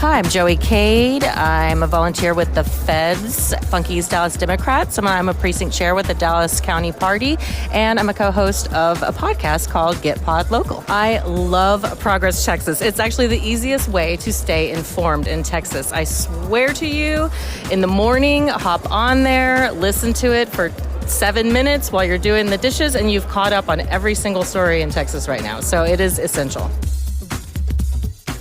Hi, I'm Joey Cade. I'm a volunteer with the Feds, Funky's Dallas Democrats. I'm a precinct chair with the Dallas County Party, and I'm a co-host of a podcast called Get Pod Local. I love Progress Texas. It's actually the easiest way to stay informed in Texas. I swear to you, in the morning, hop on there, listen to it for 7 minutes while you're doing the dishes, and you've caught up on every single story in Texas right now. So it is essential.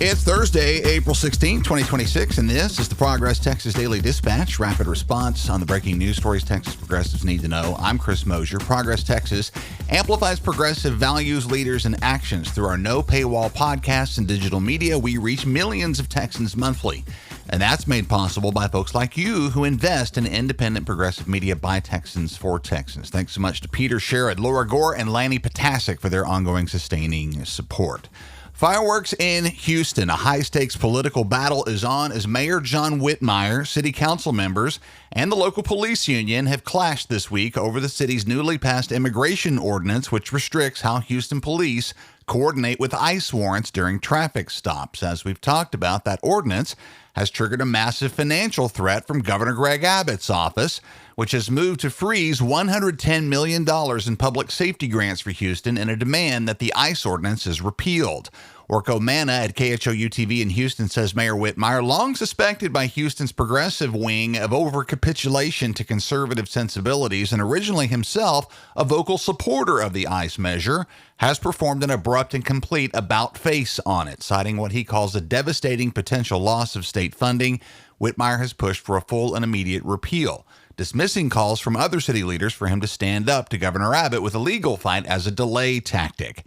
It's Thursday, April 16, 2026, and this is the Progress Texas Daily Dispatch, rapid response on the breaking news stories Texas progressives need to know. I'm Chris Mosier. Progress Texas amplifies progressive values, leaders, and actions. Through our no paywall podcasts and digital media, we reach millions of Texans monthly. And that's made possible by folks like you who invest in independent progressive media by Texans for Texans. Thanks so much to Peter Sherrod, Laura Gore, and Lanny Potasic for their ongoing sustaining support. Fireworks in Houston. A high-stakes political battle is on as Mayor John Whitmire, city council members, and the local police union have clashed this week over the city's newly passed immigration ordinance, which restricts how Houston police coordinate with ICE warrants during traffic stops. As we've talked about, that ordinance has triggered a massive financial threat from Governor Greg Abbott's office, which has moved to freeze $110 million in public safety grants for Houston in a demand that the ICE ordinance is repealed. Orko Manna at KHOU-TV in Houston says Mayor Whitmire, long suspected by Houston's progressive wing of over-capitulation to conservative sensibilities and originally himself a vocal supporter of the ICE measure, has performed an abrupt and complete about-face on it, citing what he calls a devastating potential loss of state funding. Whitmire has pushed for a full and immediate repeal, dismissing calls from other city leaders for him to stand up to Governor Abbott with a legal fight as a delay tactic.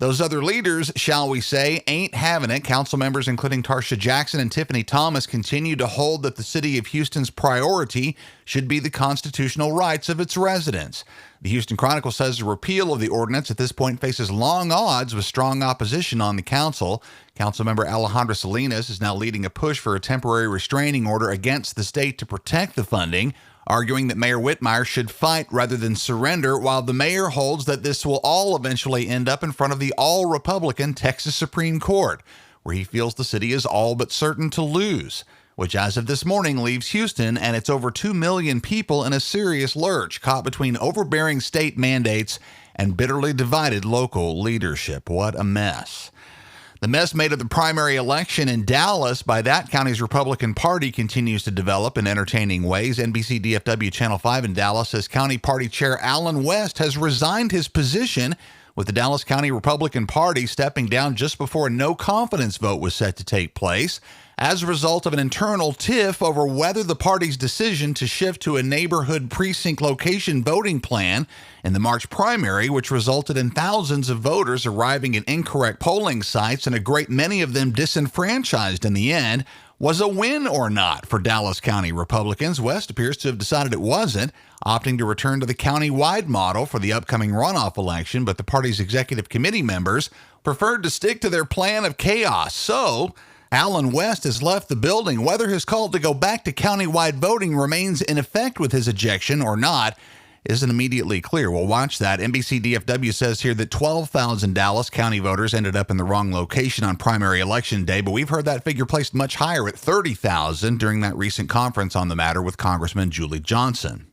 Those other leaders, shall we say, ain't having it. Council members, including Tarsha Jackson and Tiffany Thomas, continue to hold that the city of Houston's priority should be the constitutional rights of its residents. The Houston Chronicle says the repeal of the ordinance at this point faces long odds with strong opposition on the council. Councilmember Alejandra Salinas is now leading a push for a temporary restraining order against the state to protect the funding, arguing that Mayor Whitmire should fight rather than surrender, while the mayor holds that this will all eventually end up in front of the all-Republican Texas Supreme Court, where he feels the city is all but certain to lose, which as of this morning leaves Houston and its over 2 million people in a serious lurch, caught between overbearing state mandates and bitterly divided local leadership. What a mess. The mess made of the primary election in Dallas by that county's Republican Party continues to develop in entertaining ways. NBC DFW Channel 5 in Dallas says County Party Chair Alan West has resigned his position, with the Dallas County Republican Party stepping down just before a no-confidence vote was set to take place as a result of an internal tiff over whether the party's decision to shift to a neighborhood precinct location voting plan in the March primary, which resulted in thousands of voters arriving at incorrect polling sites and a great many of them disenfranchised in the end, was a win or not for Dallas County Republicans. West appears to have decided it wasn't, opting to return to the county-wide model for the upcoming runoff election, but the party's executive committee members preferred to stick to their plan of chaos. So Alan West has left the building. Whether his call to go back to county-wide voting remains in effect with his ejection or not isn't immediately clear. We'll watch that. NBC DFW says here that 12,000 Dallas County voters ended up in the wrong location on primary election day, but we've heard that figure placed much higher at 30,000 during that recent conference on the matter with Congressman Julie Johnson.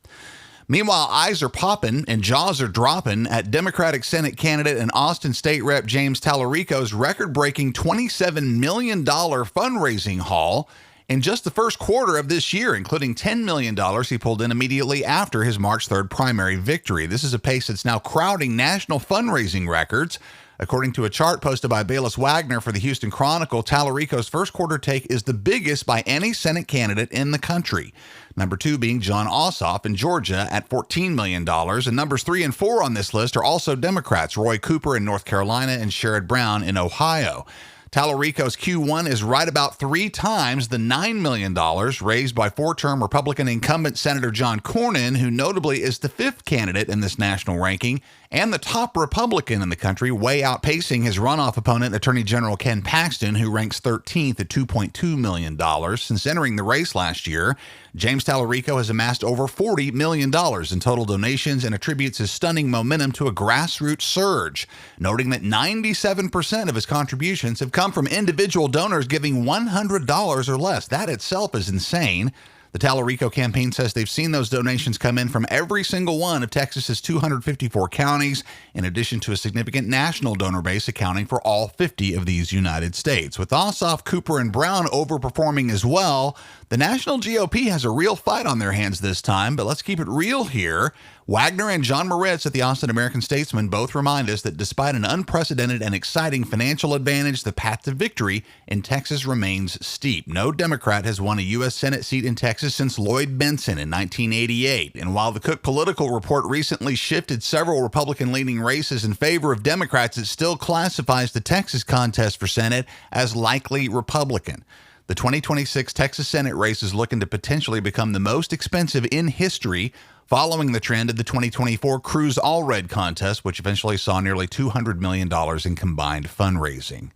Meanwhile, eyes are popping and jaws are dropping at Democratic Senate candidate and Austin State Rep James Tallarico's record-breaking $27 million fundraising haul in just the first quarter of this year, including $10 million he pulled in immediately after his March 3rd primary victory. This is a pace that's now crowding national fundraising records. According to a chart posted by Bayless Wagner for the Houston Chronicle, Tallarico's first quarter take is the biggest by any Senate candidate in the country. Number 2 being John Ossoff in Georgia at $14 million. And numbers 3 and 4 on this list are also Democrats, Roy Cooper in North Carolina and Sherrod Brown in Ohio. Tallarico's Q1 is right about 3 times the $9 million raised by 4-term Republican incumbent Senator John Cornyn, who notably is the 5th candidate in this national ranking and the top Republican in the country, way outpacing his runoff opponent, Attorney General Ken Paxton, who ranks 13th at $2.2 million. Since entering the race last year, James Tallarico has amassed over $40 million in total donations and attributes his stunning momentum to a grassroots surge, noting that 97% of his contributions have come from individual donors giving $100 or less. That itself is insane. The Tallarico campaign says they've seen those donations come in from every single one of Texas's 254 counties, in addition to a significant national donor base accounting for all 50 of these United States. With Ossoff, Cooper, and Brown overperforming as well, the national GOP has a real fight on their hands this time, but let's keep it real here. Wagner and John Moritz at the Austin American-Statesman both remind us that despite an unprecedented and exciting financial advantage, the path to victory in Texas remains steep. No Democrat has won a U.S. Senate seat in Texas since Lloyd Bentsen in 1988. And while the Cook Political Report recently shifted several Republican-leaning races in favor of Democrats, it still classifies the Texas contest for Senate as likely Republican. The 2026 Texas Senate race is looking to potentially become the most expensive in history, following the trend of the 2024 Cruz Allred contest, which eventually saw nearly $200 million in combined fundraising.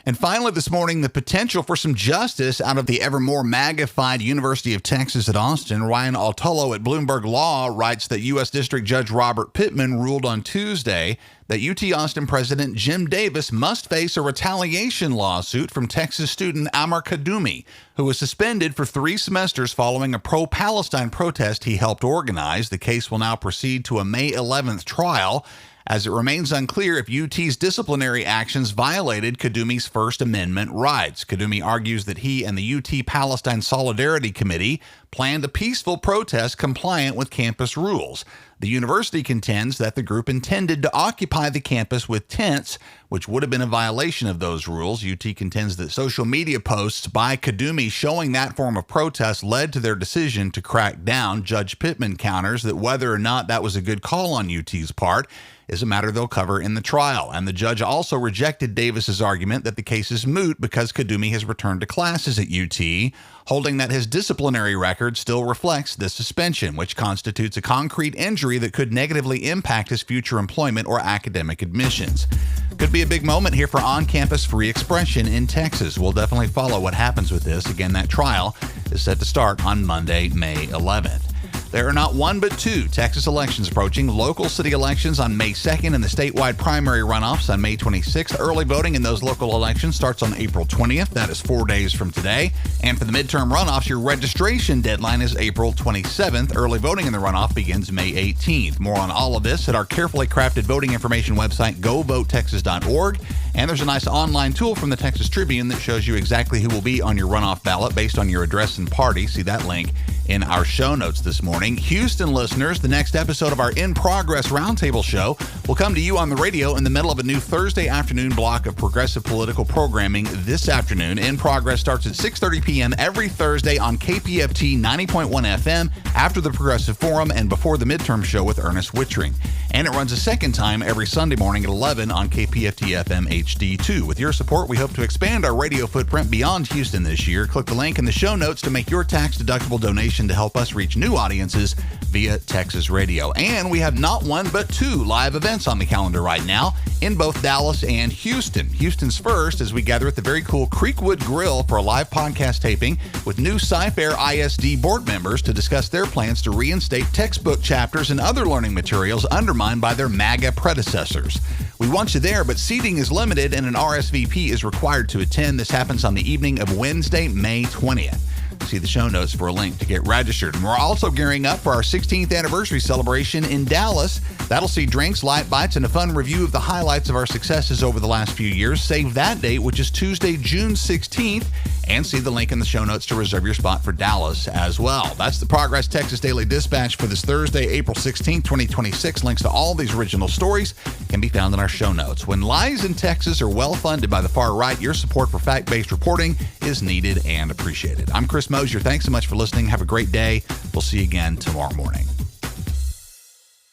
And finally this morning, the potential for some justice out of the ever more magnified University of Texas at Austin. Ryan Altullo at Bloomberg Law writes that U.S. District Judge Robert Pittman ruled on Tuesday that UT Austin President Jim Davis must face a retaliation lawsuit from Texas student Amar Kadumi, who was suspended for 3 semesters following a pro-Palestine protest he helped organize. The case will now proceed to a May 11th trial, as it remains unclear if UT's disciplinary actions violated Kadumi's First Amendment rights. Kadumi argues that he and the UT Palestine Solidarity Committee planned a peaceful protest compliant with campus rules. The university contends that the group intended to occupy the campus with tents, which would have been a violation of those rules. UT contends that social media posts by Kadumi showing that form of protest led to their decision to crack down. Judge Pittman counters that whether or not that was a good call on UT's part is a matter they'll cover in the trial. And the judge also rejected Davis's argument that the case is moot because Kadumi has returned to classes at UT, holding that his disciplinary record still reflects this suspension, which constitutes a concrete injury that could negatively impact his future employment or academic admissions. Could be a big moment here for on-campus free expression in Texas. We'll definitely follow what happens with this. Again, that trial is set to start on Monday, May 11th. There are not one but 2 Texas elections approaching. Local city elections on May 2nd and the statewide primary runoffs on May 26th. Early voting in those local elections starts on April 20th. That is 4 days from today. And for the midterm runoffs, your registration deadline is April 27th. Early voting in the runoff begins May 18th. More on all of this at our carefully crafted voting information website, govotetexas.org. And there's a nice online tool from the Texas Tribune that shows you exactly who will be on your runoff ballot based on your address and party. See that link in our show notes this morning. Houston listeners, the next episode of our In Progress Roundtable show will come to you on the radio in the middle of a new Thursday afternoon block of progressive political programming this afternoon. In Progress starts at 6:30 p.m. every Thursday on KPFT 90.1 FM after the Progressive Forum and before the midterm show with Ernest Wittring. And it runs a second time every Sunday morning at 11 on KPFT FM HD2. With your support, we hope to expand our radio footprint beyond Houston this year. Click the link in the show notes to make your tax-deductible donation to help us reach new audiences via Texas Radio. And we have not one but 2 live events on the calendar right now in both Dallas and Houston. Houston's first as we gather at the very cool Creekwood Grill for a live podcast taping with new Sci-Fair ISD board members to discuss their plans to reinstate textbook chapters and other learning materials undermined by their MAGA predecessors. We want you there, but seating is limited and an RSVP is required to attend. This happens on the evening of Wednesday, May 20th. See the show notes for a link to get registered. And we're also gearing up for our 16th anniversary celebration in Dallas. That'll see drinks, light bites, and a fun review of the highlights of our successes over the last few years. Save that date, which is Tuesday, June 16th, and see the link in the show notes to reserve your spot for Dallas as well. That's the Progress Texas Daily Dispatch for this Thursday, April 16th, 2026. Links to all these original stories can be found in our show notes. When lies in Texas are well funded by the far right, your support for fact-based reporting is needed and appreciated. I'm Chris Mosier. Thanks so much for listening. Have a great day. We'll see you again tomorrow morning.